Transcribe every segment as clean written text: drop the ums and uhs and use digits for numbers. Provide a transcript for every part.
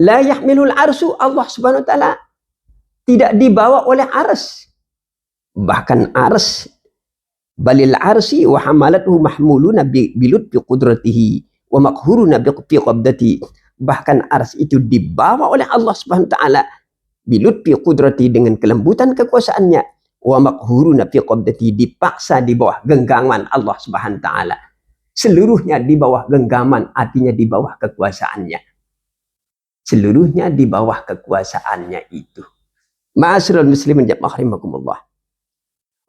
La yahmilul arsu, Allah Subhanahu wa taala tidak dibawa oleh ars. Bahkan ars, balil arsi wa hamalathu mahmuluna bilutfi qudratihi wa maqhuruna fi qabdati. Bahkan ars itu dibawa oleh Allah Subhanahu wa taala bilutfi qudrati, dengan kelembutan kekuasaannya, wa maqhuruna fi qabdati, dipaksa di bawah genggaman Allah Subhanahu wa taala. Seluruhnya di bawah genggaman, artinya di bawah kekuasaannya. Seluruhnya di bawah kekuasaannya itu. Ma'asyiral muslimin rahimakumullah.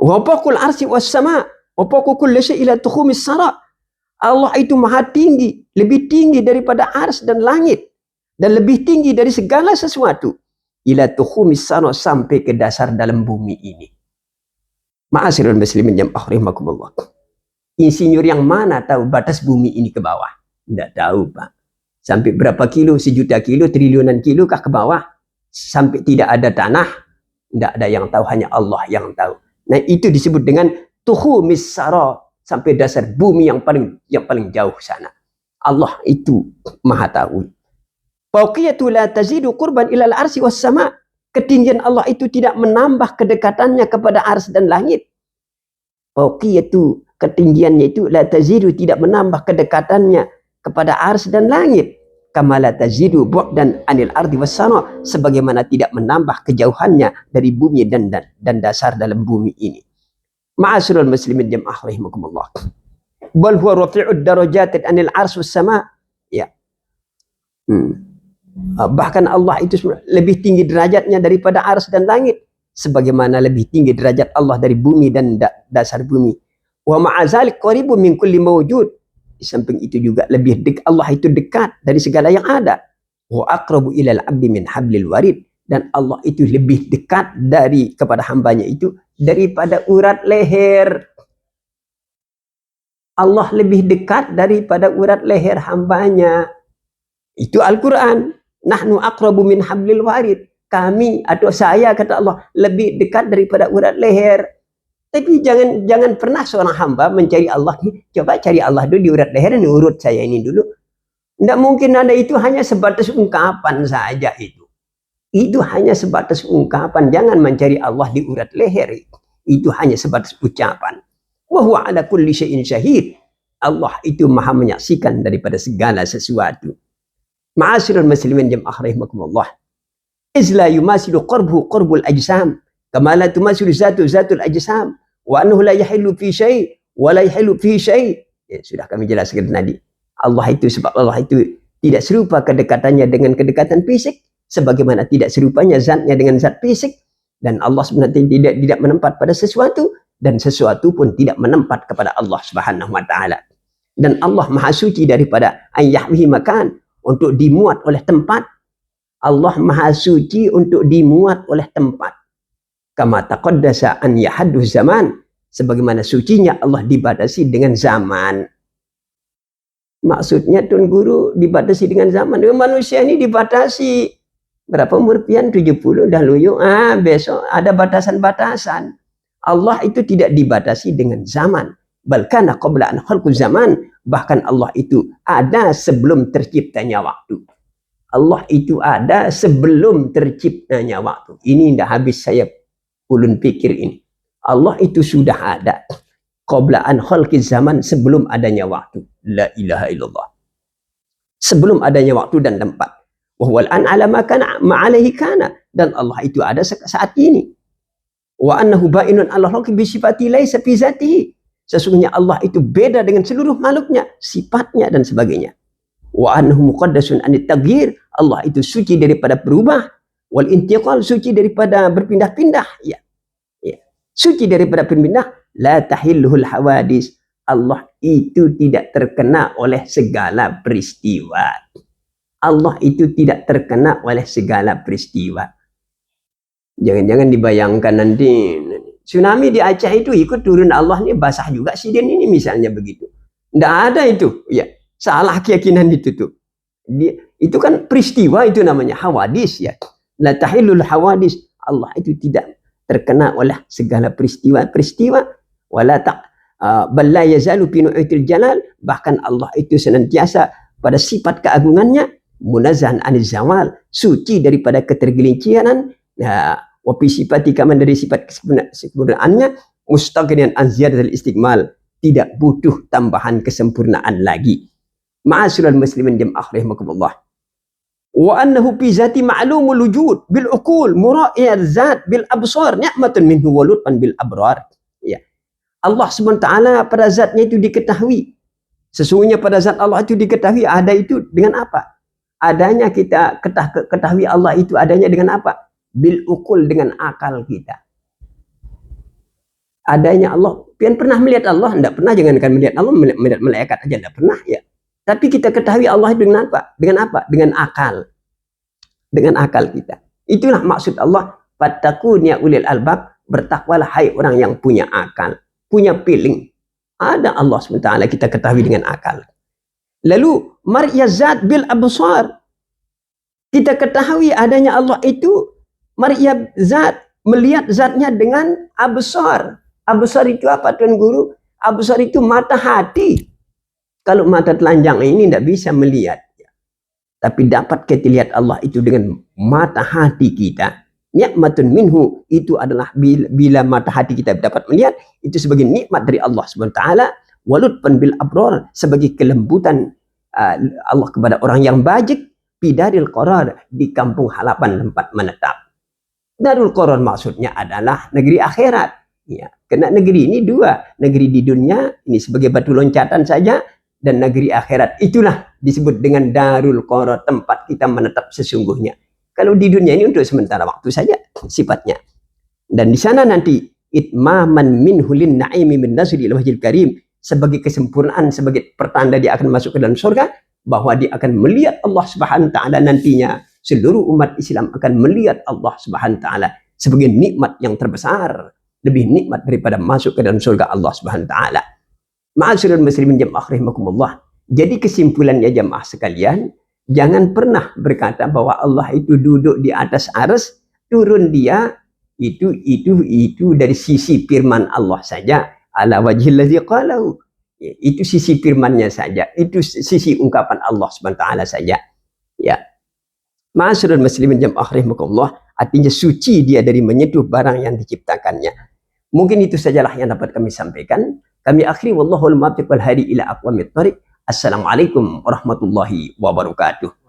Wa fawqal arsy was sama, wa fawqa kulli syai' ila tukhumis sara. Allah itu maha tinggi, lebih tinggi daripada ars dan langit, dan lebih tinggi dari segala sesuatu. Ila tukhumis sara, sampai ke dasar dalam bumi ini. Ma'asyiral muslimin rahimakumullah. Insinyur yang mana tahu batas bumi ini ke bawah? Tidak tahu, Pak. Sampai berapa kilo, sejuta kilo, triliunan kilo kah ke bawah? Sampai tidak ada tanah? Tidak ada yang tahu, hanya Allah yang tahu. Nah, itu disebut dengan tukhumis sara, sampai dasar bumi yang paling jauh sana. Allah itu maha tahu. Fawqiyatu la tazidu qurban ilal arsi was sama. Ketinggian Allah itu tidak menambah kedekatannya kepada ars dan langit. Fawqiyatu, ketinggiannya itu, la tazidu, tidak menambah kedekatannya kepada ars dan langit. Kama la tazidu bu'dan anil ardi was sama, sebagaimana tidak menambah kejauhannya dari bumi dan dasar dalam bumi ini. Ma'asyiral muslimin jamaah rahimakumullah. Bal huwa rafi'ud darajat anil ars was sama. Ya. Bahkan Allah itu lebih tinggi derajatnya daripada ars dan langit, sebagaimana lebih tinggi derajat Allah dari bumi dan dasar bumi. Wa ma'azalik qaribun min kulli mawjud. Di samping itu juga Allah itu dekat dari segala yang ada. Wa aqrabu ilal abdi min hablil warid. Dan Allah itu lebih dekat kepada hambanya itu daripada urat leher. Allah lebih dekat daripada urat leher hambanya. Itu Al-Quran. Nahnu aqrabu min hablil warid. Kami atau saya, kata Allah, lebih dekat daripada urat leher. Tapi jangan pernah seorang hamba mencari Allah. Coba cari Allah dulu di urat leher, ini urut saya ini dulu. Tidak mungkin ada, itu hanya sebatas ungkapan saja itu. Itu hanya sebatas ungkapan. Jangan mencari Allah di urat leher. Itu hanya sebatas ucapan. Wa huwa ala kulli syai'in syahid. Allah itu maha menyaksikan daripada segala sesuatu. Ma'asyiral muslimin jamaah rahimakumullah. Izla yumasilu qarbuhu qarbul ajsam. Kama la tumasilu zatul ajsam. Wa annahu la yahillu fi syai' wa la yahillu fi syai'. Ya, sudah kami jelaskan tadi. Sebab Allah itu tidak serupa kedekatannya dengan kedekatan fisik, sebagaimana tidak serupanya zatnya dengan zat fisik. Dan Allah sebenarnya tidak menempat pada sesuatu, dan sesuatu pun tidak menempat kepada Allah Subhanahu wa taala. Dan Allah maha suci daripada ayyahwihi makan, untuk dimuat oleh tempat. Allah maha suci untuk dimuat oleh tempat. Kama taqaddasa an yahaddu zaman, sebagaimana sucinya Allah dibatasi dengan zaman. Maksudnya Tuan Guru dibatasi dengan zaman. Manusia ini dibatasi. Berapa umur pian? 70 dah luyung. Besok ada batasan-batasan. Allah itu tidak dibatasi dengan zaman. Balkana qabla an khalqu zaman. Bahkan Allah itu ada sebelum terciptanya waktu. Allah itu ada sebelum terciptanya waktu. Ini tidak habis saya ulun pikir ini. Allah itu sudah ada qabla an khalqi zaman, sebelum adanya waktu. La ilaha illallah. Sebelum adanya waktu dan tempat. Wa huwal an ala ma kana ma'alaihi kana, dan Allah itu ada saat ini. Wa annahu ba'inun ala khalqi bi sifati laisa fi zatihi. Sesungguhnya Allah itu beda dengan seluruh makhluknya, sifatnya dan sebagainya. Wa annahu muqaddasun anit taghyir. Allah itu suci daripada berubah. Wal intiqal, suci daripada berpindah-pindah. Ya. Suci daripada berpindah. La tahilluhul hawadis. Allah itu tidak terkena oleh segala peristiwa. Allah itu tidak terkena oleh segala peristiwa. Jangan-jangan dibayangkan nanti tsunami di Aceh itu ikut turun Allah, nih basah juga sidin ini misalnya begitu. Tidak ada itu. Ya, salah keyakinan itu tuh. Itu kan peristiwa, itu namanya hawadis ya. La tahillul hawadis. Allah itu tidak terkena oleh segala peristiwa-peristiwa. Wala bal la yazalu fi nu'util jalal. Bahkan Allah itu senantiasa pada sifat keagungannya. munazzahan aniz zawal, suci daripada ketergelinciran, wa fi sifati kaman dari sifat kesempurnaannya, mustaghniyan an ziyadatil istiqmal, tidak butuh tambahan kesempurnaan lagi. Ma'asyiral muslimin jamaah rahimakumullah. Wa annahu fi zati ma'lumul wujud bil uqul mura'iyat zat bil absar ni'matun minhu wa lutfan bil abrar. Ya. Allah Subhanahu wa taala pada zatnya itu diketahui. Sesungguhnya pada zat Allah itu diketahui ada itu dengan apa? Adanya kita ketahui Allah itu adanya dengan apa? Bil uqul, dengan akal kita. Adanya Allah. Pian pernah melihat Allah? Enggak pernah, jangankan melihat Allah, melihat malaikat aja enggak pernah ya. Tapi kita ketahui Allah dengan apa? Dengan apa? Dengan akal. Dengan akal kita. Itulah maksud Allah, fattaqun ya ulil albab, bertakwalah hai orang yang punya akal, punya feeling. Ada Allah SWT kita ketahui dengan akal. Lalu mar'iyazat bil absar, kita ketahui adanya Allah itu mar'iyazat, melihat zatnya dengan absar. Absar itu apa Tuan Guru? Absar itu mata hati. Kalau mata telanjang ini tidak bisa melihat. Tapi dapat kita lihat Allah itu dengan mata hati kita. Ni'matun minhu, itu adalah bila mata hati kita dapat melihat, itu sebagai nikmat dari Allah SWT. Walutfan bil abrar, sebagai kelembutan Allah kepada orang yang bajik. Bidaril qarar, di kampung halaman tempat menetap. Darul qarar maksudnya adalah negeri akhirat. Ya, karena negeri ini dua, negeri di dunia ini sebagai batu loncatan saja, dan negeri akhirat itulah disebut dengan darul qarar, tempat kita menetap sesungguhnya. Kalau di dunia ini untuk sementara waktu saja sifatnya. Dan di sana nanti itmaman minhu lin na'imi min nasri ila wajhil karim, sebagai kesempurnaan, sebagai pertanda dia akan masuk ke dalam surga, bahwa dia akan melihat Allah Subhanahu wa taala nantinya. Seluruh umat Islam akan melihat Allah Subhanahu wa taala sebagai nikmat yang terbesar, lebih nikmat daripada masuk ke dalam surga Allah Subhanahu wa taala. Ma'asyiral muslimin jamaah rahimakumullah. Jadi kesimpulannya jamaah sekalian, jangan pernah berkata bahwa Allah itu duduk di atas arsy, turun dia itu dari sisi firman Allah saja, ala wajhil ladzi qalahu. Itu sisi firmannya saja, itu sisi ungkapan Allah Subhanahu wa taala saja. Ya. Ma'asyiral muslimin jamaah rahimakumullah, artinya suci dia dari menyentuh barang yang diciptakannya. Mungkin itu sajalah yang dapat kami sampaikan. Kami akhiri, wallahul muwaffiq wal hadi ila aqwamit thoriq. Assalamualaikum warahmatullahi wabarakatuh.